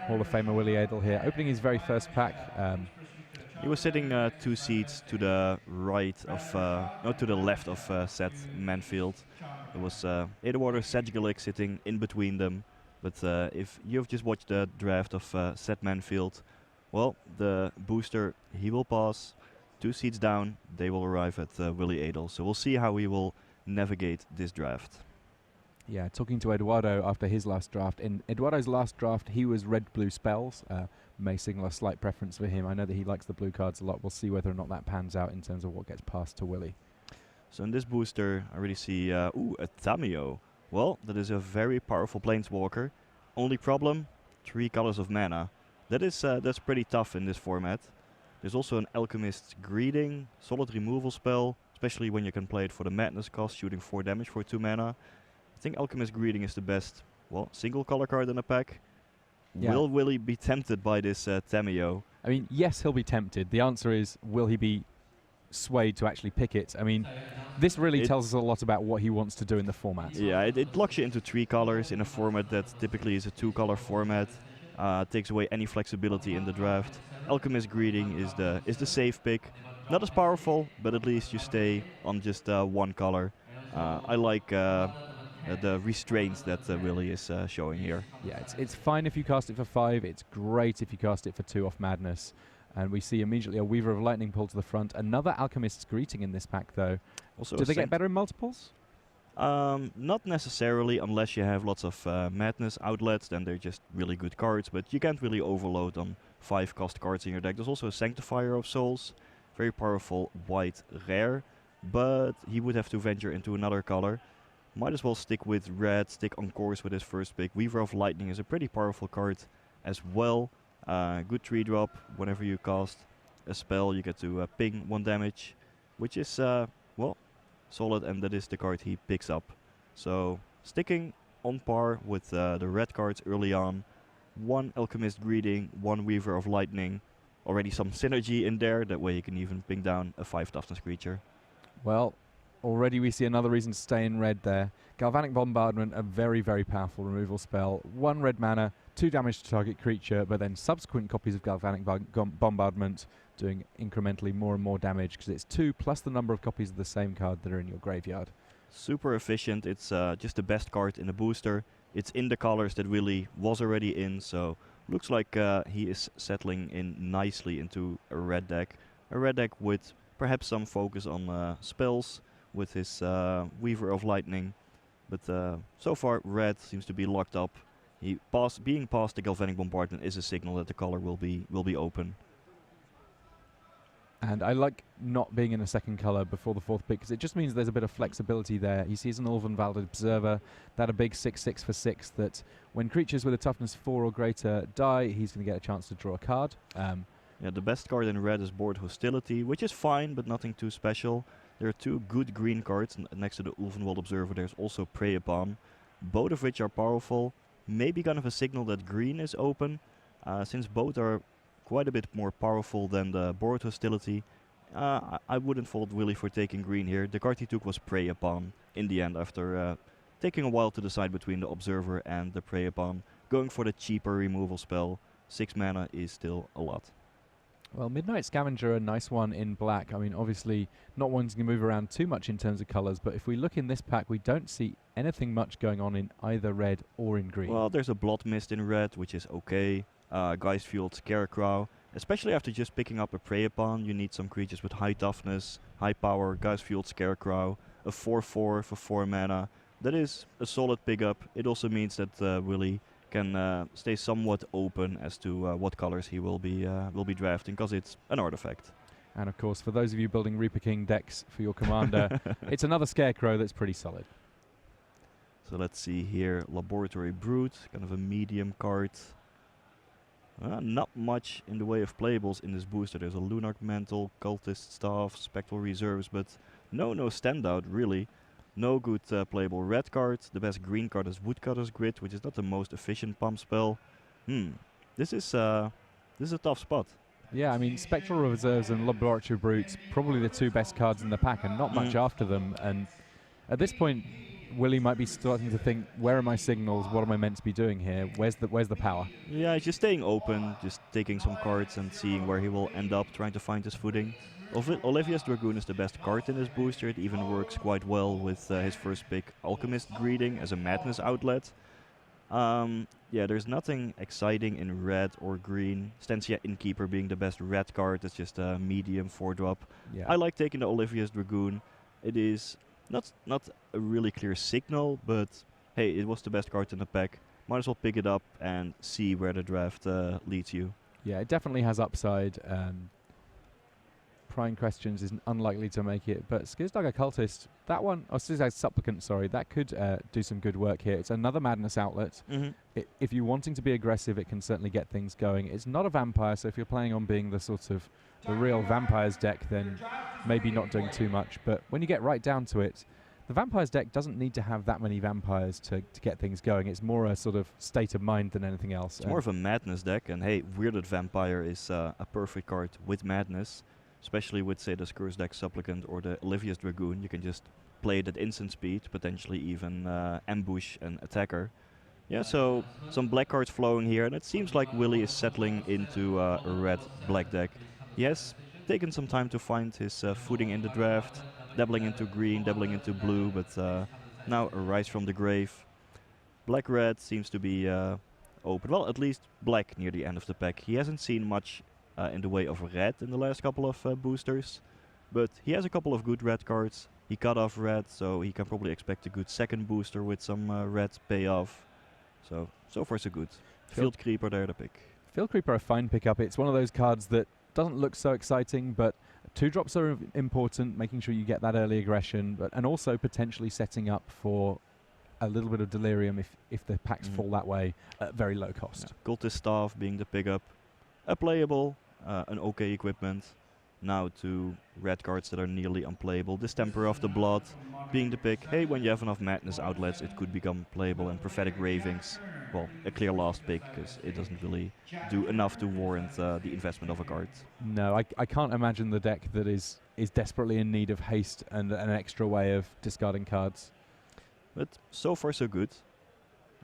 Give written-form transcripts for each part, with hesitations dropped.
Hall of Famer Willie Edel here, opening his very first pack. He was sitting 2 seats to the right of, no, to the left of Seth Manfield. There was Eduardo Sedgwick sitting in between them. But if you've just watched the draft of Seth Manfield, well, the booster, he will pass. 2 seats down, they will arrive at Willie Edel. So we'll see how he will navigate this draft. Yeah, talking to Eduardo after his last draft. In Eduardo's last draft, he was red-blue spells. May signal a slight preference for him. I know that he likes the blue cards a lot. We'll see whether or not that pans out in terms of what gets passed to Willie. So in this booster, I really see, a Tamio. Well, that is a very powerful planeswalker. Only problem, 3 colors of mana. That's pretty tough in this format. There's also an Alchemist's Greeting, solid removal spell, especially when you can play it for the Madness cost, shooting 4 damage for 2 mana. I think Alchemist's Greeting is the best, well, single color card in the pack. Yeah. Will Willie be tempted by this Tamio? I mean, yes, he'll be tempted. The answer is, will he be swayed to actually pick it? I mean, this really tells us a lot about what he wants to do in the format. Yeah, it locks you into 3 colors in a format that typically is a 2-color format. Takes away any flexibility in the draft. Alchemist's Greeting is the safe pick. Not as powerful, but at least you stay on just 1 color. I like the restraints that Willie is showing here. Yeah, it's fine if you cast it for 5. It's great if you cast it for 2 off Madness. And we see immediately a Weaver of Lightning pull to the front. Another Alchemist's Greeting in this pack, though. Also, do they get better in multiples? Not necessarily, unless you have lots of Madness outlets, then they're just really good cards, but you can't really overload on 5 cost cards in your deck. There's also a Sanctifier of Souls, very powerful white rare, but he would have to venture into another color. Might as well stick with red, stick on course with his first pick. Weaver of Lightning is a pretty powerful card as well. Good 3-drop, whenever you cast a spell you get to ping 1 damage, which is, well, solid, and that is the card he picks up. So sticking on par with the red cards early on. 1 Alchemist's Greeting, 1 Weaver of Lightning. Already some synergy in there, that way you can even ping down a 5 toughness creature. Well, already we see another reason to stay in red there. Galvanic Bombardment, a very, very powerful removal spell. 1 red mana, 2 damage to target creature, but then subsequent copies of Galvanic Bombardment doing incrementally more and more damage because it's 2 plus the number of copies of the same card that are in your graveyard. Super efficient. It's just the best card in the booster. It's in the colors that Willie was already in, so looks like he is settling in nicely into a red deck. A red deck with perhaps some focus on spells with his Weaver of Lightning. But so far, red seems to be locked up. Being past the Galvanic Bombardment is a signal that the color will be open. And I like not being in a second color before the 4th pick because it just means there's a bit of flexibility there. He sees an Ulvenwald Observer, that a big 6/6 for 6 that when creatures with a toughness 4 or greater die, he's going to get a chance to draw a card. Yeah, the best card in red is Board Hostility, which is fine, but nothing too special. There are 2 good green cards next to the Ulvenwald Observer. There's also Prey Upon, both of which are powerful. Maybe kind of a signal that green is open, since both are quite a bit more powerful than the Board Hostility. I wouldn't fault Willie for taking green here. The card he took was Prey Upon in the end, after taking a while to decide between the Observer and the Prey Upon. Going for the cheaper removal spell. 6 mana is still a lot. Well, Midnight Scavenger, a nice one in black. I mean, obviously, not wanting to move around too much in terms of colors, but if we look in this pack, we don't see anything much going on in either red or in green. Well, there's a Blood Mist in red, which is okay. Geistfield Scarecrow. Especially after just picking up a Prey Upon, you need some creatures with high toughness, high power. Geistfield Scarecrow, a 4/4 for 4 mana. That is a solid pickup. It also means that Willie can stay somewhat open as to what colors he will be drafting, because it's an artifact. And of course, for those of you building Reaper King decks for your commander, it's another Scarecrow that's pretty solid. So let's see here, Laboratory Brute, kind of a medium card. Not much in the way of playables in this booster. There's a Lunarch Mantle, Cultist Staff, Spectral Reserves, but no standout really. No good playable red card. The best green card is Woodcutter's Grid, which is not the most efficient pump spell. This is a tough spot. Yeah, I mean, Spectral Reserves and Laboratory Brutes, probably the 2 best cards in the pack, and not much after them. And at this point, Willie might be starting to think, where are my signals? What am I meant to be doing here? Where's the power? Yeah, he's just staying open, just taking some cards and seeing where he will end up, trying to find his footing. Olivia's Dragoon is the best card in this booster. It even works quite well with his first pick, Alchemist Greeting, as a madness outlet. Yeah, there's nothing exciting in red or green. Stancia Innkeeper being the best red card. It's just a medium 4-drop. Yeah. I like taking the Olivia's Dragoon. It is not a really clear signal, but hey, it was the best card in the pack. Might as well pick it up and see where the draft leads you. Yeah, it definitely has upside. Prying Questions is unlikely to make it, but Skizzdag Occultist, that one, or Skizzdag Supplicant, sorry, that could do some good work here. It's another madness outlet. If you're wanting to be aggressive, it can certainly get things going. It's not a vampire, so if you're planning on being the real vampires deck, then maybe not doing too much. But when you get right down to it, the vampires deck doesn't need to have that many vampires to get things going. It's more a sort of state of mind than anything else. It's more of a madness deck, and hey, Weirded Vampire is a perfect card with madness. Especially with, say, the Skizzdag Supplicant or the Olivia's Dragoon. You can just play it at instant speed, potentially even ambush an attacker. Yeah, so some black cards flowing here, and it seems like Willie is settling into a red-black deck. He has taken some time to find his footing in the draft, dabbling into green, dabbling into blue, but now a Rise from the Grave. Black-red seems to be open. Well, at least black near the end of the pack. He hasn't seen much in the way of red in the last couple of boosters, but he has a couple of good red cards. He cut off red, so he can probably expect a good second booster with some red payoff. So far so good. Field Creeper there to pick. Field Creeper a fine pickup. It's one of those cards that doesn't look so exciting, but 2-drops are important, making sure you get that early aggression, and also potentially setting up for a little bit of delirium if the packs fall that way at very low cost. Yeah. Cultist Staff being the pickup. A playable, an okay equipment. Now to red cards that are nearly unplayable. Distemper of the Blood being the pick. Hey, when you have enough madness outlets, it could become playable. And Prophetic Ravings, well, a clear last pick, because it doesn't really do enough to warrant the investment of a card. No, I can't imagine the deck that is desperately in need of haste and an extra way of discarding cards. But so far so good.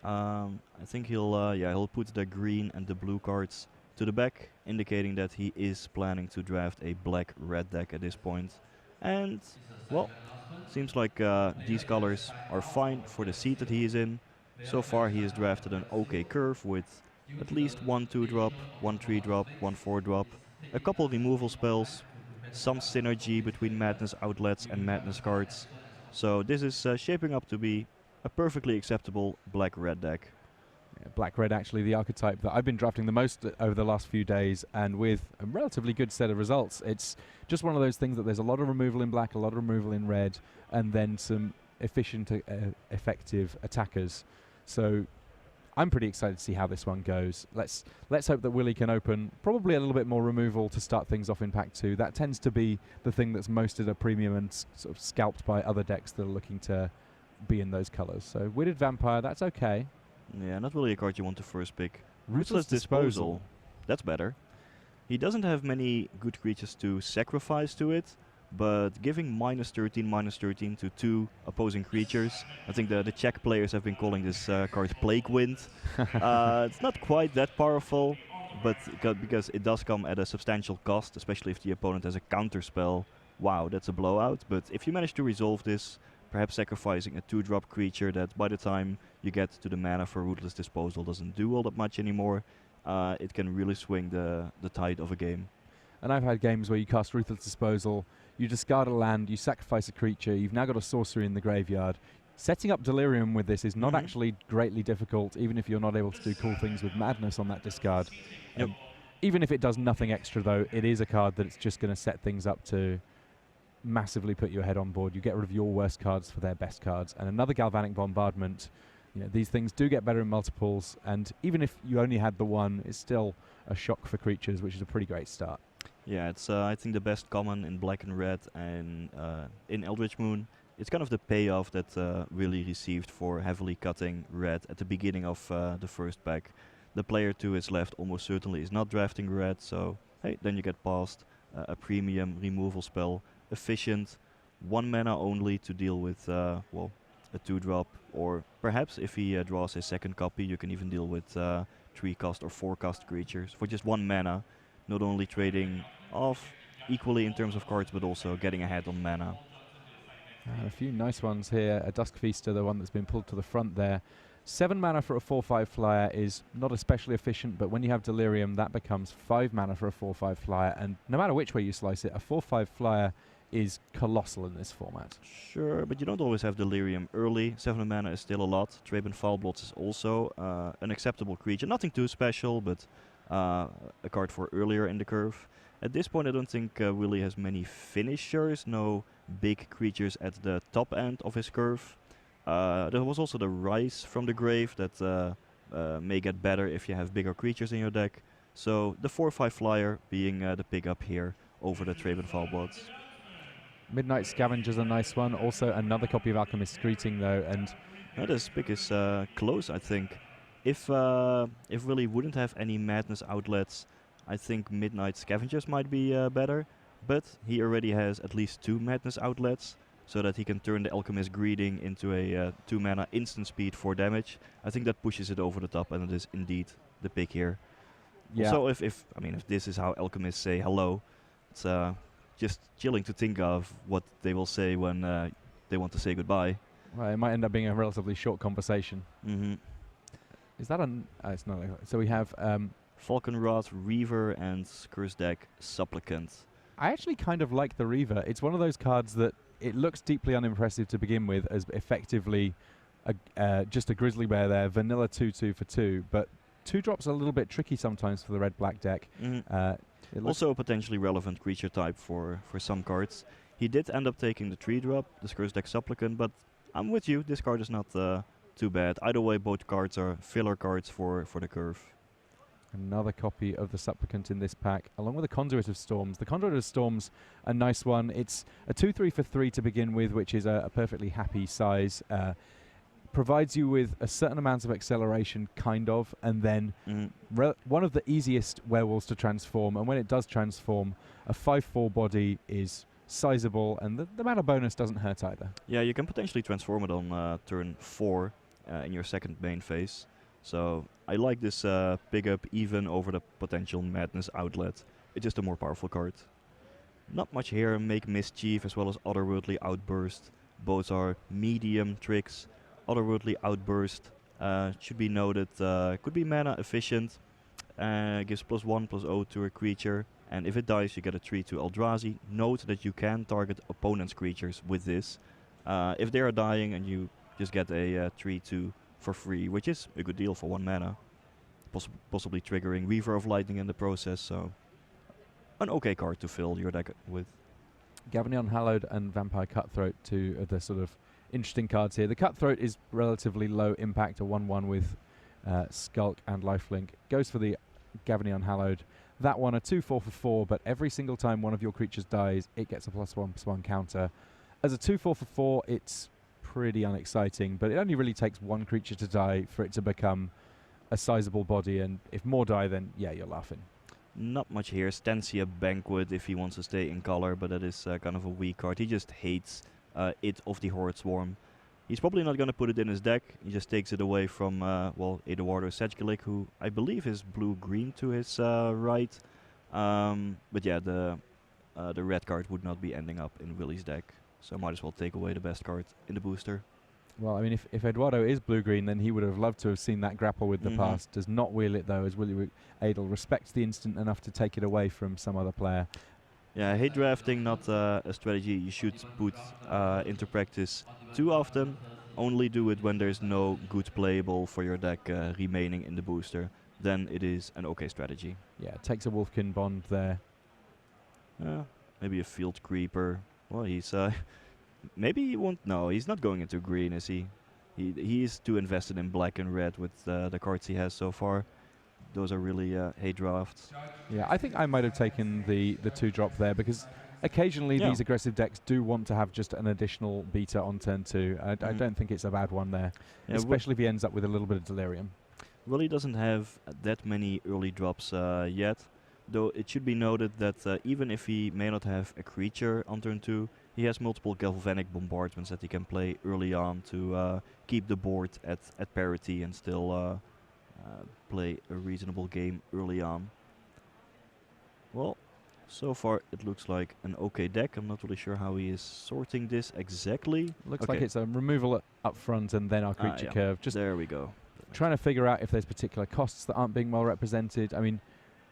I think he'll put the green and the blue cards to the back, indicating that he is planning to draft a black-red deck at this point. And, well, seems like these colors are fine for the seat that he is in. So far he has drafted an okay curve with at least 1 2-drop, 1 3-drop, 1 4-drop, a couple removal spells, some synergy between madness outlets and madness cards. So this is shaping up to be a perfectly acceptable black-red deck. Black-red actually the archetype that I've been drafting the most over the last few days, and with a relatively good set of results. It's just one of those things that there's a lot of removal in black, a lot of removal in red, and then some efficient, effective attackers. So I'm pretty excited to see how this one goes. Let's hope that Willie can open probably a little bit more removal to start things off in pack 2. That tends to be the thing that's most at a premium and sort of scalped by other decks that are looking to be in those colours. So Weirded Vampire, that's okay. Yeah, not really a card you want to first pick. Ruthless Disposal. That's better. He doesn't have many good creatures to sacrifice to it, but giving -13 to 2 opposing creatures, I think the Czech players have been calling this card Plague Wind. It's not quite that powerful, but because it does come at a substantial cost, especially if the opponent has a counter spell. Wow, that's a blowout. But if you manage to resolve this, perhaps sacrificing a 2-drop creature that by the time you get to the mana for Ruthless Disposal doesn't do all that much anymore, it can really swing the tide of a game. And I've had games where you cast Ruthless Disposal, you discard a land, you sacrifice a creature, you've now got a sorcery in the graveyard. Setting up Delirium with this is not actually greatly difficult, even if you're not able to do cool things with Madness on that discard. Yep. Even if it does nothing extra, though, it is a card that's just going to set things up to massively put you ahead on board. You get rid of your worst cards for their best cards. And another Galvanic Bombardment. You know, these things do get better in multiples, and even if you only had the one, it's still a shock for creatures, which is a pretty great start. Yeah, it's I think the best common in black and red, and in Eldritch Moon, it's kind of the payoff that really received for heavily cutting red at the beginning of the first pack. The player to his left almost certainly is not drafting red, so hey, then you get past a premium removal spell, efficient, 1 mana only to deal with, well, a 2-drop, or perhaps if he draws a second copy, you can even deal with 3-cost or 4-cost creatures for just 1 mana, not only trading off equally in terms of cards, but also getting ahead on mana. A few nice ones here. A Dusk Feaster, the one that's been pulled to the front there. 7 mana for a 4/5 flyer is not especially efficient, but when you have Delirium, that becomes 5 mana for a 4/5 flyer, and no matter which way you slice it, a 4/5 flyer is colossal in this format. Sure, but you don't always have Delirium early. 7 mana is still a lot. Traben Foulblots is also an acceptable creature. Nothing too special, but a card for earlier in the curve. At this point, I don't think Willie has many finishers, no big creatures at the top end of his curve. There was also the Rise from the Grave that may get better if you have bigger creatures in your deck. So the 4/5 flyer being the pickup here over the Traben Foulblots. Midnight Scavenger's a nice one. Also another copy of Alchemist's Greeting though, and This pick is close, I think. If Willie wouldn't have any Madness outlets, I think Midnight Scavengers might be better. But he already has at least 2 Madness outlets, so that he can turn the Alchemist's Greeting into a 2 mana instant speed for damage. I think that pushes it over the top, and it is indeed the pick here. yeah. Also, if this is how alchemists say hello, it's just chilling to think of what they will say when they want to say goodbye. Well, it might end up being a relatively short conversation. Mm-hmm. Is that an... it's not. So we have... Falconrod, Reaver, and Curse Deck Supplicant. I actually kind of like the Reaver. It's one of those cards that it looks deeply unimpressive to begin with as effectively just a Grizzly Bear there, vanilla 2/2 for 2, but 2 drops are a little bit tricky sometimes for the red-black deck. Mm-hmm. Also a potentially relevant creature type for some cards. He did end up taking the 3-drop, the Curse Deck Supplicant, but I'm with you, this card is not too bad. Either way, both cards are filler cards for the curve. Another copy of the Supplicant in this pack, along with the Conduit of Storms. The Conduit of Storms, a nice one. It's a 2/3 for 3 to begin with, which is a perfectly happy size. Provides you with a certain amount of acceleration, kind of, and then one of the easiest werewolves to transform. And when it does transform, a 5/4 body is sizable, and the mana bonus doesn't hurt either. Yeah, you can potentially transform it on turn 4 in your second main phase. So I like this pickup even over the potential Madness outlet. It's just a more powerful card. Not much here. Make Mischief as well as Otherworldly Outburst. Both are medium tricks. Otherworldly Outburst should be noted. Could be mana efficient. Gives +1/+0 to a creature. And if it dies, you get a 3 to Eldrazi. Note that you can target opponent's creatures with this. If they are dying, and you just get a 3/2 for free, which is a good deal for 1 mana. Possibly triggering Weaver of Lightning in the process, so an okay card to fill your deck with. Gavinion Hallowed and Vampire Cutthroat, two of the sort of interesting cards here. The Cutthroat is relatively low impact, a 1/1 with Skulk and Lifelink. Goes for the Gavinion Hallowed. That one, a 2/4 for 4, but every single time one of your creatures dies, it gets a +1/+1 counter. As a 2/4 for 4, it's pretty unexciting, but it only really takes one creature to die for it to become a sizable body, and if more die, then yeah, you're laughing. Not much here. Stancia Banquet if he wants to stay in color, but that is kind of a weak card. He just hates it of the Horde Swarm. He's probably not going to put it in his deck. He just takes it away from, Eduardo Sedgwick, who I believe is blue-green to his right. But yeah, the red card would not be ending up in Willie's deck. So might as well take away the best card in the booster. Well, I mean, if Eduardo is blue-green, then he would have loved to have seen that grapple with the past. Does not wheel it, though, as Willie Edel respects the instant enough to take it away from some other player. Yeah, hate drafting, not a strategy you should put into practice too often. Only do it when there's no good playable for your deck remaining in the booster. Then it is an okay strategy. Yeah, takes a Wolfkin Bond there. Maybe a Field Creeper. Well, he's... maybe he won't... No, he's not going into green, is he? He is too invested in black and red with the cards he has so far. Those are really hate drafts. Yeah, I think I might have taken the 2-drop there, because occasionally these aggressive decks do want to have just an additional beta on turn 2. I don't think it's a bad one there, especially if he ends up with a little bit of Delirium. Willie doesn't have that many early drops yet, though it should be noted that even if he may not have a creature on turn 2, He has multiple galvanic bombardments that he can play early on to keep the board at parity and still play a reasonable game early on. Well, so far it looks like an okay deck. I'm not really sure how he is sorting this exactly. Looks like it's a removal up front and then our creature yeah. curve. Just there we go. trying to figure out if there's particular costs that aren't being well represented. I mean,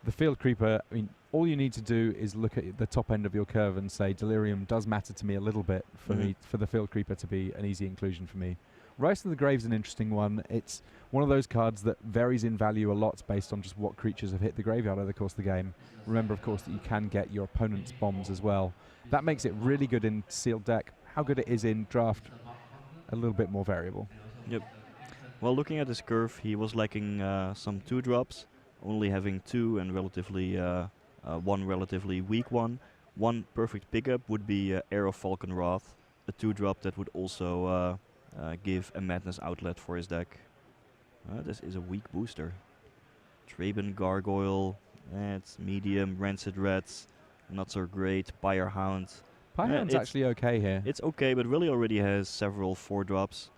the field creeper, I mean, all you need to do is look at the top end of your curve and say delirium does matter to me a little bit for me, for the field creeper to be an easy inclusion for me. Rise to the Grave's an interesting one. It's one of those cards that varies in value a lot based on just what creatures have hit the graveyard over the course of the game. Remember, of course, that you can get your opponent's bombs as well. That makes it really good in sealed deck. How good it is in draft, a little bit more variable. Yep. Well, looking at his curve, he was lacking some 2-drops, only having 2 and relatively one relatively weak one. One perfect pickup would be Arrow Falcon Wrath, a 2-drop that would also give a Madness outlet for his deck. This is a weak booster. Traben Gargoyle, it's medium. Rancid Rats, not so great. Pyrehound. Pyrehound's actually okay here. It's okay, but really already has several 4-drops.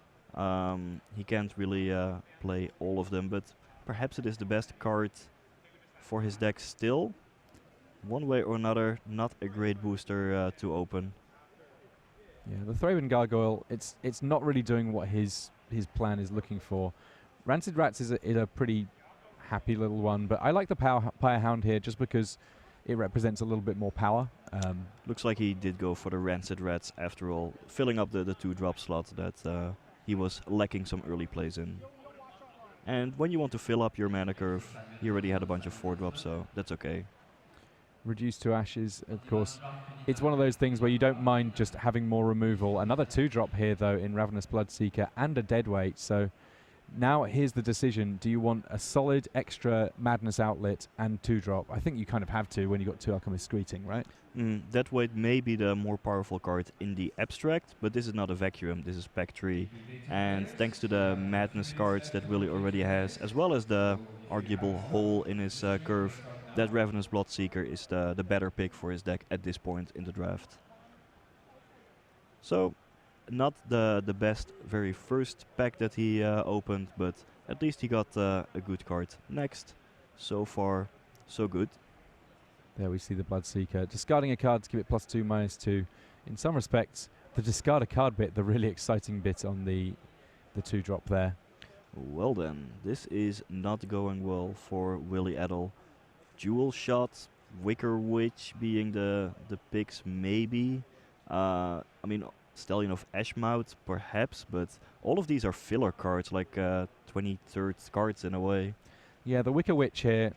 He can't really play all of them, but perhaps it is the best card for his deck still. One way or another, not a great booster to open. Yeah, the Thraben Gargoyle, it's not really doing what his plan is looking for. Rancid Rats is a pretty happy little one, but I like the Pyrehound here just because it represents a little bit more power. Looks like he did go for the Rancid Rats after all, filling up the 2-drop slot that he was lacking some early plays in. And when you want to fill up your mana curve, he already had a bunch of 4-drops, so that's okay. Reduced to ashes, of course. It's one of those things where you don't mind just having more removal. Another 2-drop here, though, in Ravenous Bloodseeker and a deadweight. So now here's the decision. Do you want a solid extra Madness outlet and 2-drop? I think you kind of have to when you've got 2 Alchemist Screeting, right? Deadweight may be the more powerful card in the abstract, but this is not a vacuum. This is pack 3. And thanks to the Madness cards that Willie already has, as well as the arguable hole in his curve, that Ravenous Bloodseeker is the better pick for his deck at this point in the draft. So, not the best very first pack that he opened, but at least he got a good card. Next, so far, so good. There we see the Bloodseeker. Discarding a card to give it +2/-2. In some respects, the discard a card bit, the really exciting bit on the 2-drop there. Well then, this is not going well for Willie Edel. Jewel Shot, Wicker Witch being the picks maybe. I mean, Stallion of Ashmouth perhaps, but all of these are filler cards, like 23rd cards in a way. Yeah, the Wicker Witch here,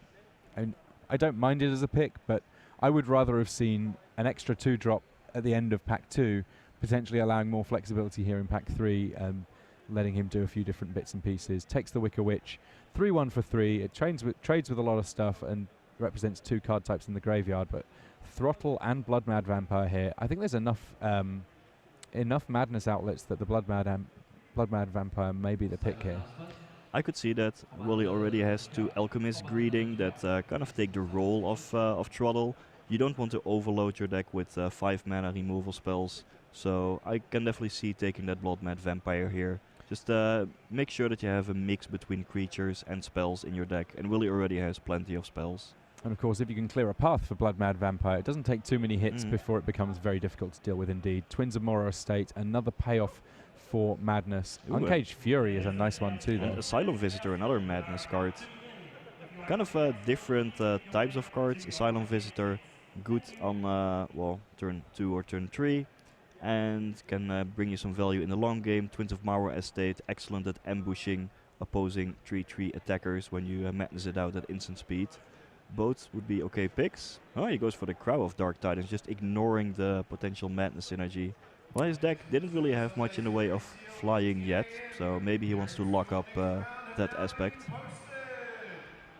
and I don't mind it as a pick, but I would rather have seen an extra 2-drop at the end of pack 2, potentially allowing more flexibility here in pack 3, letting him do a few different bits and pieces. Takes the Wicker Witch, 3/1 for 3. It trades with a lot of stuff and represents 2 card types in the graveyard, but Throttle and Blood Mad Vampire here. I think there's enough Madness outlets that the Blood Mad Vampire may be the pick here. I could see that. Willie already has 2 Alchemist Greeting that kind of take the role of Throttle. You don't want to overload your deck with 5 mana removal spells, so I can definitely see taking that Blood Mad Vampire here. Just make sure that you have a mix between creatures and spells in your deck, and Willie already has plenty of spells. And of course, if you can clear a path for Blood Mad Vampire, it doesn't take too many hits before it becomes very difficult to deal with indeed. Twins of Morrow Estate, another payoff for Madness. Uncaged Fury is a nice one too, though. Asylum Visitor, another Madness card. Kind of different types of cards. Asylum Visitor, good on well, turn 2 or turn 3, and can bring you some value in the long game. Twins of Morrow Estate, excellent at ambushing opposing 3/3 attackers when you Madness it out at instant speed. Both would be okay picks. Oh, he goes for the Crow of Dark Titans, just ignoring the potential Madness synergy. Well, his deck didn't really have much in the way of flying yet, so maybe he wants to lock up that aspect.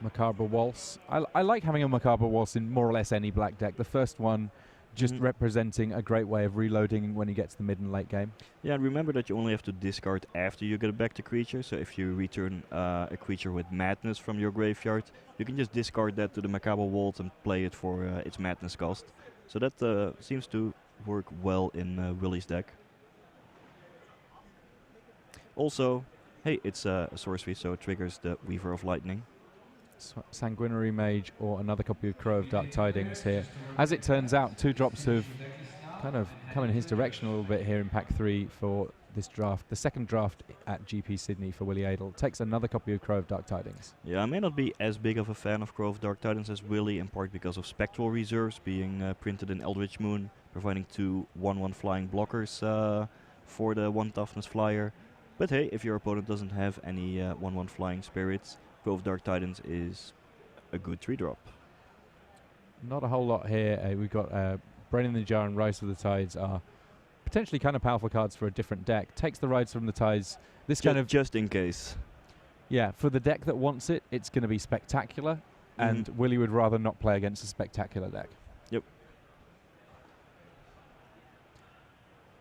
Macabre Waltz. I like having a Macabre Waltz in more or less any black deck. The first one just representing a great way of reloading when you get to the mid and late game. Yeah, and remember that you only have to discard after you get back the creature. So if you return a creature with Madness from your graveyard, you can just discard that to the Macabre Waltz and play it for its Madness cost. So that seems to work well in Willie's deck. Also, hey, it's a sorcery, so it triggers the Weaver of Lightning. Sanguinary Mage or another copy of Crow of Dark Tidings here. As it turns out, 2 drops have kind of come in his direction a little bit here in pack 3 for this draft. The second draft at GP Sydney for Willie Edel takes another copy of Crow of Dark Tidings. Yeah, I may not be as big of a fan of Crow of Dark Tidings as Willie, in part because of Spectral Reserves being printed in Eldritch Moon, providing 2 1/1 flying blockers for the 1 toughness flyer. But hey, if your opponent doesn't have any 1/1 flying spirits, Crow of Dark Tidings is a good 3-drop. Not a whole lot here. We've got Brain in the Jar and Rise of the Tides are potentially kind of powerful cards for a different deck. Takes the Rides from the Tides. This kind of just in case. Yeah, for the deck that wants it, it's going to be spectacular, and Willie would rather not play against a spectacular deck. Yep.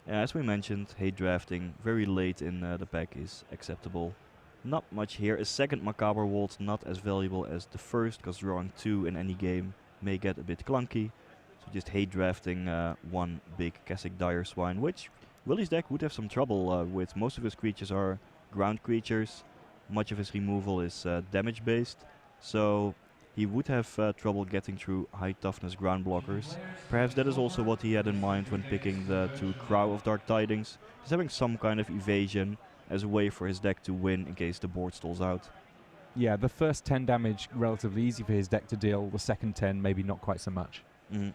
As we mentioned, hate drafting very late in the pack is acceptable. Not much here. A second Macabre Waltz not as valuable as the first, because drawing 2 in any game may get a bit clunky. So just hate drafting 1 big Kasich Dire Swine, which Willie's deck would have some trouble with. Most of his creatures are ground creatures. Much of his removal is damage based. So he would have trouble getting through high toughness ground blockers. Perhaps that is also what he had in mind when picking the 2 Crow of Dark Tidings. Just having some kind of evasion as a way for his deck to win in case the board stalls out. Yeah, the first 10 damage, relatively easy for his deck to deal. The second 10, maybe not quite so much. And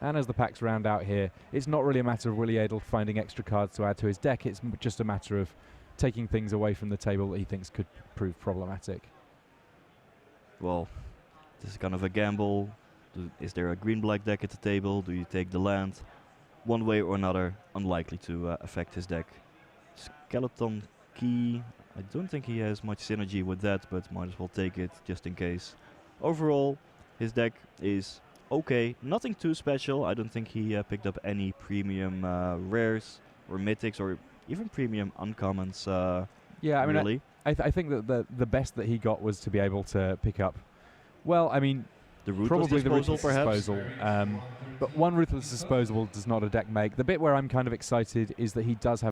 as the packs round out here, it's not really a matter of Willie Edel finding extra cards to add to his deck. It's just a matter of taking things away from the table that he thinks could prove problematic. Well, this is kind of a gamble. Is there a green-black deck at the table? Do you take the land? One way or another, unlikely to affect his deck. Skeleton Key, I don't think he has much synergy with that, but might as well take it just in case. Overall, his deck is okay, nothing too special. I don't think he picked up any premium rares or mythics or even premium uncommons. Yeah, I mean, really. I think that the best that he got was to be able to pick up, well, I mean, the Ruthless probably the Disposal, Ruthless perhaps? Disposal. But 1 Ruthless Disposal does not a deck make. The bit where I'm kind of excited is that he does have